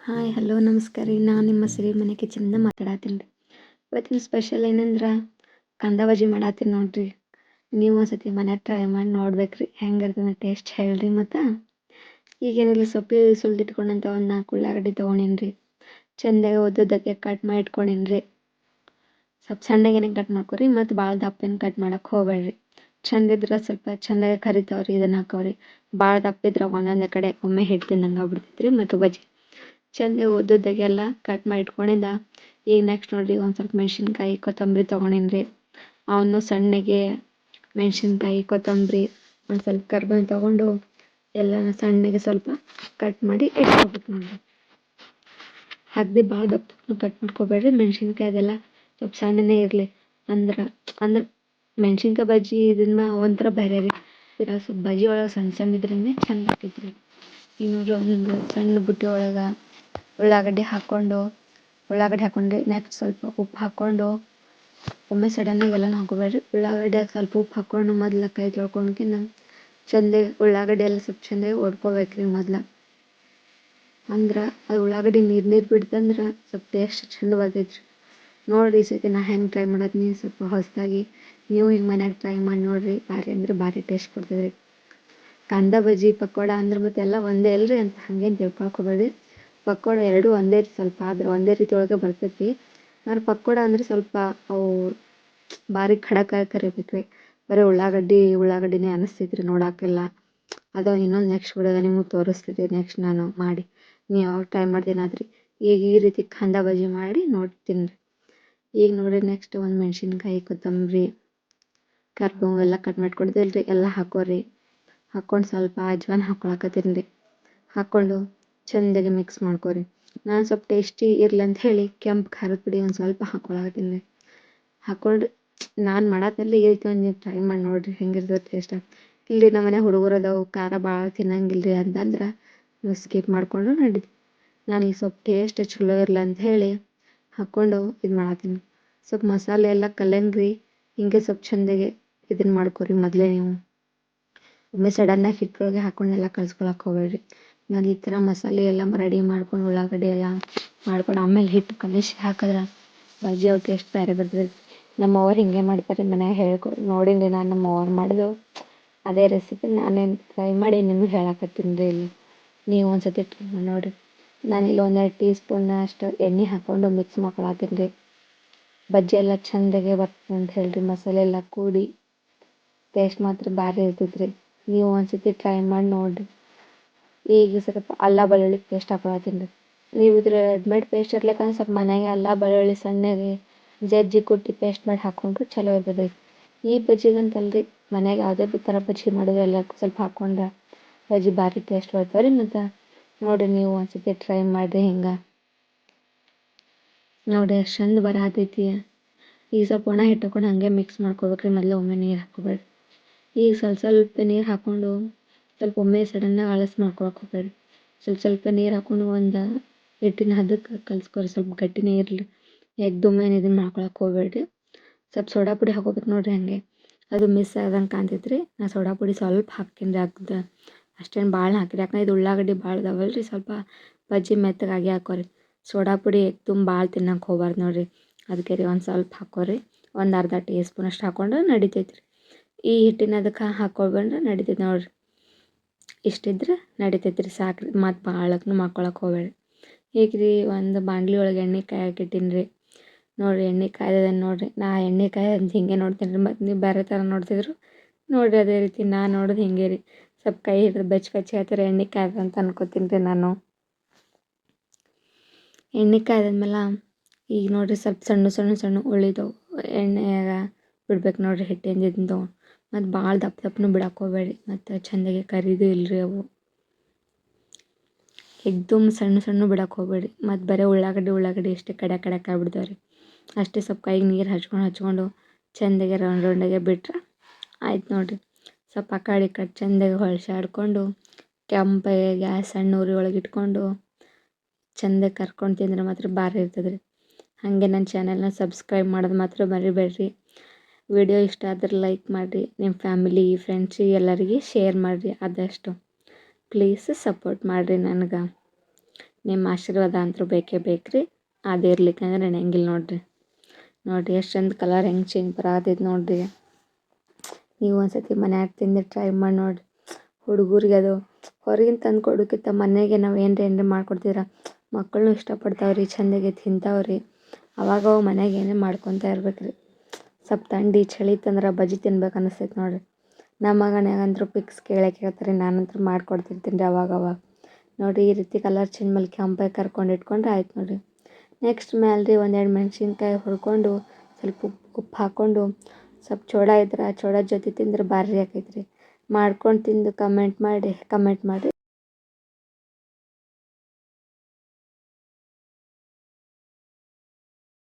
Hi hello ನಮಸ್ಕಾರ ರೀ. ನಾನು ನಿಮ್ಮ ಸಿರಿಮನೆ ಕಿಚನಿಂದ ಮಾತಾಡತ್ತೀನಿ ರೀ. ಇವತ್ತಿನ ಸ್ಪೆಷಲ್ ಏನಂದ್ರೆ ಕಾಂದ ಬಜ್ಜಿ ಮಾಡತ್ತೀನಿ ನೋಡ್ರಿ. ನೀವು ಒಂದ್ಸತಿ ಮನ್ಯಾಗ ಟ್ರೈ ಮಾಡಿ ನೋಡ್ಬೇಕ್ರಿ, ಹೆಂಗಿರ್ತದೆ ಟೇಸ್ಟ್ ಹೇಳ್ರಿ. ಮತ್ತು ಈಗೇನಿಲ್ಲ, ಸೊಪ್ಪು ಸುಲ್ದಿಟ್ಕೊಂಡಂತ ಒಂದು 4 ಉಳ್ಳಾಗಡ್ಡಿ ತೊಗೊಂಡಿನ್ರಿ. ಚೆಂದಾಗಿ ಉದ್ದಕ್ಕೆ ಕಟ್ ಮಾಡಿ ಇಟ್ಕೊಂಡಿನ್ರಿ. ಸ್ವಲ್ಪ ಸಣ್ಣಗೇನೆ ಕಟ್ ಮಾಡ್ಕೊರಿ, ಮತ್ತು ಭಾಳ ದಪ್ಪೇನು ಕಟ್ ಮಾಡಕ್ಕೆ ಹೋಗ್ಬೇಡ್ರಿ. ಚಂದಿದ್ರೆ ಸ್ವಲ್ಪ ಚೆಂದಾಗಿ ಕರಿತಾವ್ರಿ, ಇದನ್ನ ಹಾಕವ್ರಿ. ಭಾಳ ದಪ್ಪಿದ್ರೆ ಒಂದೊಂದೇ ಕಡೆ ಒಮ್ಮೆ ಹಿಟ್ಟು ತಿಂದಂಗೆ ಆಗ್ಬಿಡ್ತೈತ್ರಿ. ಮತ್ತು ಬಜ್ಜಿ ಚೆಂದ ಉದ್ದುದ್ದಾಗೆಲ್ಲ ಕಟ್ ಮಾಡಿ ಇಟ್ಕೊಂಡಿದ್ದ. ಈಗ ನೆಕ್ಸ್ಟ್ ನೋಡ್ರಿ, ಒಂದು ಸ್ವಲ್ಪ ಮೆಣಸಿನ್ಕಾಯಿ ಕೊತ್ತಂಬರಿ ತೊಗೊಂಡಿನ್ರಿ. ಅವನು ಸಣ್ಣಗೆ ಮೆಣಸಿನ್ಕಾಯಿ ಕೊತ್ತಂಬರಿ ಒಂದು ಸ್ವಲ್ಪ ಕರ್ಬೇವು ತೊಗೊಂಡು ಎಲ್ಲನೂ ಸಣ್ಣಗೆ ಸ್ವಲ್ಪ ಕಟ್ ಮಾಡಿ ಇಟ್ಕೋಬೇಕು ನೋಡ್ರಿ. ಅಗದಿ ಭಾಳ ದಪ್ಪ ಕಟ್ ಮಾಡ್ಕೋಬೇಡ್ರಿ. ಮೆಣಸಿನ್ಕಾಯಿ ಅದೆಲ್ಲ ಸ್ವಲ್ಪ ಸಣ್ಣನೇ ಇರಲಿ. ಅಂದ್ರೆ ಮೆಣಸಿನ್ಕಾಯಿ ಬಜ್ಜಿ ಇದನ್ನ ಒಂಥರ ಬೇರೆ ರೀ. ಸ್ವಲ್ಪ ಬಜ್ಜಿ ಒಳಗೆ ಸಣ್ಣ ಸಣ್ಣ ಇದ್ರೇ ಚಂದ ಆಗ್ತೈತ್ರಿ. ಈಗ ನೋಡ್ರಿ, ಒಂದು ಸಣ್ಣ ಬುಟ್ಟಿ ಒಳಗೆ ಉಳ್ಳಾಗಡ್ಡಿ ಹಾಕ್ಕೊಂಡ್ರೆ ನೆಕ್ಸ್ಟ್ ಸ್ವಲ್ಪ ಉಪ್ಪು ಹಾಕ್ಕೊಂಡು ಒಮ್ಮೆ ಸಡನ್ನಾಗಿ ಎಲ್ಲನೂ ಹಾಕೋಬೇಡ್ರಿ. ಉಳ್ಳಾಗಡ್ಡಿ ಸ್ವಲ್ಪ ಉಪ್ಪು ಹಾಕ್ಕೊಂಡು ಮೊದ್ಲು ಕೈ ತೊಳ್ಕೊಂಡ್ಕಿನ್ನ ಚೆಂದಾಗಿ ಉಳ್ಳಾಗಡ್ಡಿ ಎಲ್ಲ ಸ್ವಲ್ಪ ಚೆಂದಾಗಿ ಹೊಡ್ಕೋಬೇಕ್ರಿ ಮೊದ್ಲು. ಅಂದ್ರೆ ಅದು ಉಳ್ಳಾಗಡ್ಡಿ ನೀರು ಬಿಡ್ತಂದ್ರೆ ಸ್ವಲ್ಪ ಟೇಸ್ಟ್ ಚಂದ ಬರ್ತೈತ್ರಿ. ನೋಡಿರಿ, ಈ ಸತಿ ನಾ ಹೆಂಗೆ ಟ್ರೈ ಮಾಡತ್ತೀನಿ ಸ್ವಲ್ಪ ಹೊಸದಾಗಿ. ನೀವು ಹಿಂಗೆ ಮನ್ಯಾಗ ಟ್ರೈ ಮಾಡಿ ನೋಡಿರಿ, ಭಾರಿ ಅಂದ್ರೆ ಭಾರಿ ಟೇಸ್ಟ್ ಕೊಡ್ತದೆ. ಕಾಂದ ಬಜ್ಜಿ ಪಕೋಡ ಅಂದ್ರೆ ಮತ್ತೆಲ್ಲ ಒಂದೇ ಅಲ್ರಿ ಅಂತ ಹಂಗೇನು ತಿಳ್ಕೊಳ್ಕೋಬೇಡ್ರಿ. ಪಕೋಡ ಎರಡೂ ಒಂದೇ ಸ್ವಲ್ಪ ಆದ್ರೆ ಒಂದೇ ರೀತಿ ಒಳಗೆ ಬರ್ತೈತಿ. ಆದ್ರೆ ಪಕೋಡ ಅಂದರೆ ಸ್ವಲ್ಪ ಅವು ಭಾರಿ ಖಡಕ್ ಕರಿಬೇಕು ರೀ. ಬರೀ ಉಳ್ಳಾಗಡ್ಡಿನೇ ಅನಿಸ್ತೈತ್ರಿ ನೋಡೋಕ್ಕೆಲ್ಲ. ಅದು ಇನ್ನೊಂದು ನೆಕ್ಸ್ಟ್ ವಿಡಿಯೋದಾಗ ನಿಮ್ಗೆ ತೋರಿಸ್ತಿದ್ದೆ ನೆಕ್ಸ್ಟ್ ನಾನು ಮಾಡಿ. ನೀವು ಯಾವಾಗ ಟ್ರೈ ಮಾಡ್ತೀನಾದ್ರಿ ಈಗ ಈ ರೀತಿ ಕಾಂದ ಬಜ್ಜಿ ಮಾಡಿ ನೋಡ್ತೀನಿ ರೀ. ಈಗ ನೋಡಿರಿ, ನೆಕ್ಸ್ಟ್ ಒಂದು ಮೆಣಸಿನ್ಕಾಯಿ ಕೊತ್ತಂಬರಿ ಕರ್ಬೇವು ಎಲ್ಲ ಕಟ್ ಮಾಡ್ಕೊಂಡಿದ್ದಲ್ರಿ ಎಲ್ಲ ಹಾಕೋರಿ. ಹಾಕ್ಕೊಂಡು ಸ್ವಲ್ಪ ಅಜ್ವಾನ ಹಾಕ್ಕೊಳಕತ್ತೀನಿ ರೀ. ಹಾಕ್ಕೊಂಡು ಚೆಂದಾಗಿ ಮಿಕ್ಸ್ ಮಾಡ್ಕೊರಿ. ನಾನು ಸ್ವಲ್ಪ ಟೇಸ್ಟಿ ಇರ್ಲಿ ಅಂತ ಹೇಳಿ ಕೆಂಪು ಖಾರದ ಪುಡಿ ಒಂದು ಸ್ವಲ್ಪ ಹಾಕ್ಕೊಳಕತ್ತೀನಿ ರೀ. ಹಾಕ್ಕೊಂಡು ನಾನು ಮಾಡತ್ತಲ್ಲಿ ಈ ರೀತಿ ಒಂದು ಟ್ರೈ ಮಾಡಿ ನೋಡಿರಿ, ಹೆಂಗಿರ್ತದೆ ಟೇಸ್ಟ್. ಇಲ್ಲಿ ನಮ್ಮ ಮನೆ ಹುಡುಗರು ಅದಾವು ಖಾರ ಭಾಳ ತಿನ್ನಂಗಿಲ್ರಿ ಅಂತಂದ್ರೆ ನೀವು ಸ್ಕಿಪ್ ಮಾಡಿಕೊಂಡು ನಡೀತಿ. ನಾನು ಈಗ ಸ್ವಲ್ಪ ಟೇಸ್ಟ್ ಚಲೋ ಇರಲಿ ಅಂತ ಹೇಳಿ ಹಾಕ್ಕೊಂಡು ಇದು ಮಾಡತ್ತೀನಿ. ಸ್ವಲ್ಪ ಮಸಾಲೆ ಎಲ್ಲ ಕಲ್ಲಂಗ್ರಿ ಹಿಂಗೆ ಸ್ವಲ್ಪ ಚೆಂದಾಗಿ ಇದನ್ನು ಮಾಡ್ಕೊರಿ ಮೊದಲೇ ನೀವು. ಒಮ್ಮೆ ಸಡನ್ನಾಗಿ ಹಿಟ್ಟೊಳಗೆ ಹಾಕ್ಕೊಂಡೆಲ್ಲ ಕಲ್ಸ್ಕೊಳಕ್ಕೆ ಹೋಗ್ಬೇಡ್ರಿ. ನಾನು ಈ ಥರ ಮಸಾಲೆ ಎಲ್ಲ ರೆಡಿ ಮಾಡ್ಕೊಂಡು ಉಳ್ಳಾಗಡ್ಡಿ ಎಲ್ಲ ಮಾಡ್ಕೊಂಡು ಆಮೇಲೆ ಹಿಟ್ಟು ಕಲಿಸಿ ಹಾಕಿದ್ರೆ ಬಜ್ಜಿ ಅವ್ರ ಟೇಸ್ಟ್ ಬೇರೆ ಬರ್ತದೆ. ನಮ್ಮವ್ರು ಹಿಂಗೆ ಮಾಡ್ತಾರೆ ಮನ್ಯಾಗ ನೋಡೀನಿ ನಾನು ನಮ್ಮವ್ರು ಮಾಡೋದು ಅದೇ ರೆಸಿಪಿ ನಾನೇನು ಟ್ರೈ ಮಾಡಿ ನಿಮ್ಗೆ ಹೇಳಕತ್ತೀನಿ ರೀ. ಇಲ್ಲಿ ನೀವು ಒಂದ್ಸತಿ ಟ್ರೈ ಮಾಡಿ ನೋಡಿರಿ. ನಾನಿಲ್ಲಿ 1-2 ಟೀ ಸ್ಪೂನ್ ಅಷ್ಟು ಎಣ್ಣೆ ಹಾಕ್ಕೊಂಡು ಮಿಕ್ಸ್ ಮಾಡ್ಕೊಳತ್ತೀನಿ ರೀ. ಬಜ್ಜಿ ಎಲ್ಲ ಚೆಂದಾಗೆ ಬರ್ತದೆ ಅಂತ ಹೇಳ್ರಿ. ಮಸಾಲೆ ಎಲ್ಲ ಕೂಡಿ ಟೇಸ್ಟ್ ಮಾತ್ರ ಭಾರಿ ಇರ್ತೈತೆ ರೀ. ನೀವು ಒಂದ್ಸತಿ ಟ್ರೈ ಮಾಡಿ ನೋಡಿರಿ. ಈಗ ಸ್ವಲ್ಪ ಅಲ್ಲ ಬೆಳ್ಳುಳ್ಳಿ ಪೇಸ್ಟ್ ಹಾಕೊಳತ್ತೀನಿ ರೀ. ನೀವು ಇದ್ರ ರೆಡಿಮೇಡ್ ಪೇಸ್ಟ್ ಇರ್ಲಿಕ್ಕಂದ್ರೆ ಸ್ವಲ್ಪ ಮನೆಗೆ ಅಲ್ಲ ಬೆಳ್ಳುಳ್ಳಿ ಸಣ್ಣಗೆ ಜಜ್ಜಿ ಕುಟ್ಟಿ ಪೇಸ್ಟ್ ಮಾಡಿ ಹಾಕ್ಕೊಂಡ್ರೆ ಚಲೋ ಇರ್ತದೆ. ಈ ಬಜ್ಜಿಗಂತಲ್ರಿ, ಮನೆಗೆ ಯಾವುದೇ ಥರ ಬಜ್ಜಿ ಮಾಡಿದ್ರೆ ಎಲ್ಲಕ್ಕೂ ಸ್ವಲ್ಪ ಹಾಕ್ಕೊಂಡ್ರೆ ಬಜ್ಜಿ ಭಾರಿ ಟೇಸ್ಟ್ ಬರ್ತಾವೆ ರೀ. ಮತ್ತು ನೋಡಿರಿ, ನೀವು ಒಂದ್ಸತಿ ಟ್ರೈ ಮಾಡಿರಿ. ಹಿಂಗೆ ನೋಡಿ ಎಷ್ಟು ಚಂದ ಬರತೈತಿ. ಈಗ ಸ್ವಲ್ಪ ಒಣ ಹಿಟ್ಟು ಹಾಕೊಂಡು ಹಾಗೆ ಮಿಕ್ಸ್ ಮಾಡ್ಕೋಬೇಕ್ರಿ. ಮೊದಲು ಒಮ್ಮೆ ನೀರು ಹಾಕ್ಕೋಬೇಡ್ರಿ. ಈಗ ಸ್ವಲ್ಪ ನೀರು ಹಾಕ್ಕೊಂಡು ಸ್ವಲ್ಪ ಒಮ್ಮೆ ಸಡನ್ನಾಗಿ ಅಳಸ್ ಮಾಡ್ಕೊಳಕ್ಕೆ ಹೋಗ್ಬೇಡ್ರಿ. ಸ್ವಲ್ಪ ನೀರು ಹಾಕ್ಕೊಂಡು ಒಂದು ಹಿಟ್ಟಿನ ಹದಕ್ಕೆ ಕಲಿಸ್ಕೊರಿ. ಸ್ವಲ್ಪ ಗಟ್ಟಿನೇ ಇರಲಿ, ಏಕ್ದಮ್ಮೇನು ಇದನ್ನು ಮಾಡ್ಕೊಳಕ್ಕೆ ಹೋಗ್ಬೇಡ್ರಿ. ಸ್ವಲ್ಪ ಸೋಡಾ ಪುಡಿ ಹಾಕೋಬೇಕು ನೋಡಿರಿ. ಹಾಗೆ ಅದು ಮಿಸ್ ಆದಂಗೆ ಕಾಣ್ತೈತೆ ರೀ. ನಾ ಸೋಡಾ ಪುಡಿ ಸ್ವಲ್ಪ ಹಾಕ್ತೀನಿ ರೀ. ಅಷ್ಟೇನು ಭಾಳ ಹಾಕಿರಿ, ಯಾಕಂದ್ರೆ ಇದು ಉಳ್ಳಾಗಡ್ಡಿ ಭಾಳ ಇದಾವಲ್ಲ ರೀ. ಸ್ವಲ್ಪ ಬಜ್ಜಿ ಮೆತ್ತಗಾಗಿ ಹಾಕೋರಿ. ಸೋಡಾ ಪುಡಿ ಭಾಳ ತಿನ್ನಕ್ಕೆ ಹೋಗ್ಬಾರ್ದು ನೋಡಿರಿ. ಅದಕ್ಕೆ ರೀ ಒಂದು ಸ್ವಲ್ಪ ಹಾಕೋರಿ. ಒಂದು ಅರ್ಧ ಟೀ ಸ್ಪೂನ್ ಅಷ್ಟು ಹಾಕ್ಕೊಂಡ್ರೆ ನಡಿತೈತೆ ರೀ. ಈ ಹಿಟ್ಟಿನ ಅದಕ್ಕೆ ಹಾಕ್ಕೊಳ್ಬಂದ್ರೆ ನಡಿತೈತೆ ನೋಡಿರಿ. ಇಷ್ಟಿದ್ರೆ ನಡಿತೈತೆ ರೀ, ಸಾಕು ರೀ. ಮತ್ತು ಭಾಳಕ್ಕೂ ಮಾಡ್ಕೊಳಕ್ಕೆ ಹೋಗ್ಬೇಡಿ. ಈಗ ರೀ ಒಂದು ಬಾಣಲಿ ಒಳಗೆ ಎಣ್ಣೆ ಕಾಯಕ್ಕಿಟ್ಟೀನಿ ರೀ. ನೋಡಿರಿ, ಎಣ್ಣೆ ಕಾಯ್ದದ ನೋಡಿರಿ. ನಾ ಎಣ್ಣೆ ಕಾಯ್ದು ಹಿಂಗೆ ನೋಡ್ತೀನಿ ರೀ. ಮತ್ತು ನೀವು ಬೇರೆ ಥರ ನೋಡ್ತಿದ್ರು ನೋಡಿರಿ. ಅದೇ ರೀತಿ ನಾನು ನೋಡೋದು ಹಿಂಗೆ ರೀ. ಸ್ವಲ್ಪ ಕೈ ಹಿಡಿದು ಬೆಚ್ಚ ಹೇಳ್ತಾರೆ ಎಣ್ಣೆ ಕಾಯ್ದು ಅಂತ ಅನ್ಕೋತೀನಿ ರೀ ನಾನು. ಎಣ್ಣೆ ಕಾಯ್ದಾದ್ಮೇಲೆ ಈಗ ನೋಡಿರಿ, ಸ್ವಲ್ಪ ಸಣ್ಣ ಉಳಿದವು ಎಣ್ಣೆಯಾಗ ಬಿಡ್ಬೇಕು ನೋಡಿರಿ. ಹಿಟ್ಟಿಂದ ಇದನ್ನು ಮತ್ತು ಭಾಳ ದಪ್ಪನೂ ಬಿಡಕ್ಕೆ ಹೋಗ್ಬೇಡಿ. ಮತ್ತು ಚೆಂದಾಗಿ ಕರಿದು ಇಲ್ಲರಿ ಅವು. ಏಕ್ದಮ್ ಸಣ್ಣ ಬಿಡಕ್ಕೆ ಹೋಗ್ಬೇಡಿ. ಮತ್ತು ಬರೀ ಉಳ್ಳಾಗಡ್ಡಿ ಇಷ್ಟೇ ಕಡೆ ಆಗ್ಬಿಡ್ತಾವೆ ರೀ. ಅಷ್ಟೇ ಸ್ವಲ್ಪ ಕೈಗೆ ನೀರು ಹಚ್ಕೊಂಡು ಚೆಂದಾಗೆ ರೌಂಡಾಗೆ ಬಿಟ್ರೆ ಆಯ್ತು ನೋಡಿರಿ. ಸ್ವಲ್ಪ ಆ ಕಡೆ ಈ ಕಡೆ ಚೆಂದಾಗಿ ಹೊಳ್ಸಾಡ್ಕೊಂಡು ಕೆಂಪಾಗೆ ಗ್ಯಾಸ್ ಸಣ್ಣ ಉರಿ ಒಳಗೆ ಇಟ್ಕೊಂಡು ಚೆಂದಾಗಿ ಕರ್ಕೊಂಡು ತಿಂದ್ರೆ ಮಾತ್ರ ಭಾರಿ ಇರ್ತದೆ ರೀ. ಹಾಗೆ ನನ್ನ ಚಾನೆಲ್ನ ಸಬ್ಸ್ಕ್ರೈಬ್ ಮಾಡೋದು ಮಾತ್ರ ಮರಿಬೇಡ್ರಿ. ವಿಡಿಯೋ ಇಷ್ಟ ಆದ್ರೆ ಲೈಕ್ ಮಾಡಿರಿ. ನಿಮ್ಮ ಫ್ಯಾಮಿಲಿ ಫ್ರೆಂಡ್ಸಿಗೆ ಎಲ್ಲರಿಗೆ ಶೇರ್ ಮಾಡಿರಿ. ಆದಷ್ಟು ಪ್ಲೀಸ್ ಸಪೋರ್ಟ್ ಮಾಡಿರಿ ನನಗೆ. ನಿಮ್ಮ ಆಶೀರ್ವಾದ ಅಂತೂ ಬೇಕೇ ಬೇಕ್ರಿ. ಅದು ಇರ್ಲಿಕ್ಕಂದ್ರೆ ನಡೆಯಂಗಿಲ್ಲ ನೋಡಿರಿ ಎಷ್ಟು ಚಂದ ಕಲರ್ ಹೆಂಗೆ ಚೇಂಜ್ ಬರತೈತೆ ನೋಡಿರಿ. ನೀವು ಒಂದ್ಸತಿ ಮನ್ಯಾಗ ತಿಂದು ಟ್ರೈ ಮಾಡಿ ನೋಡಿರಿ. ಹುಡುಗರಿಗೆ ಅದು ಹೊರಗಿನ ತಂದು ಕೊಡೋಕ್ಕಿಂತ ಮನೆಗೆ ನಾವು ಏನ್ರಿ ಮಾಡ್ಕೊಡ್ತೀರ ಮಕ್ಕಳನ್ನೂ ಇಷ್ಟಪಡ್ತಾವ್ರಿ, ಚಂದಾಗೆ ತಿಂತಾವ್ರಿ. ಅವಾಗ ಮನೆಗೆ ಏನೇ ಮಾಡ್ಕೊತ ಇರ್ಬೇಕ್ರಿ. ಸ್ವಲ್ಪ ಥಂಡಿ ಚಳಿ ತಂದ್ರೆ ಬಜ್ಜಿ ತಿನ್ಬೇಕು ಅನಿಸ್ತೈತೆ ನೋಡಿರಿ. ನಮ್ಮ ಮಗನಿಗಂತೂ ಪಿಕ್ಸ್ ಕೇಳ್ತಾರೆ, ನಾನಂತೂ ಮಾಡ್ಕೊಡ್ತಿರ್ತೀನಿ ರೀ ಅವಾಗ ನೋಡಿರಿ. ಈ ರೀತಿ ಕಲರ್ ಚೇಂಜ್ ಮೇಲೆ ಕೆಂಪಾಗಿ ಕರ್ಕೊಂಡು ಇಟ್ಕೊಂಡ್ರೆ ಆಯ್ತು ನೋಡಿರಿ. ನೆಕ್ಸ್ಟ್ ಮೇಲೆ ಒಂದೆರಡು ಮೆಣಸಿನ್ಕಾಯಿ ಹುರ್ಕೊಂಡು ಸ್ವಲ್ಪ ಉಪ್ಪು ಹಾಕ್ಕೊಂಡು ಸ್ವಲ್ಪ ಚೂಡ ಇದ್ರೆ ಚೂಡದ ಜೊತೆ ತಿಂದ್ರೆ ಭಾರಿ ಆಕೈತ್ರಿ. ಮಾಡ್ಕೊಂಡು ತಿಂದು ಕಮೆಂಟ್ ಮಾಡಿ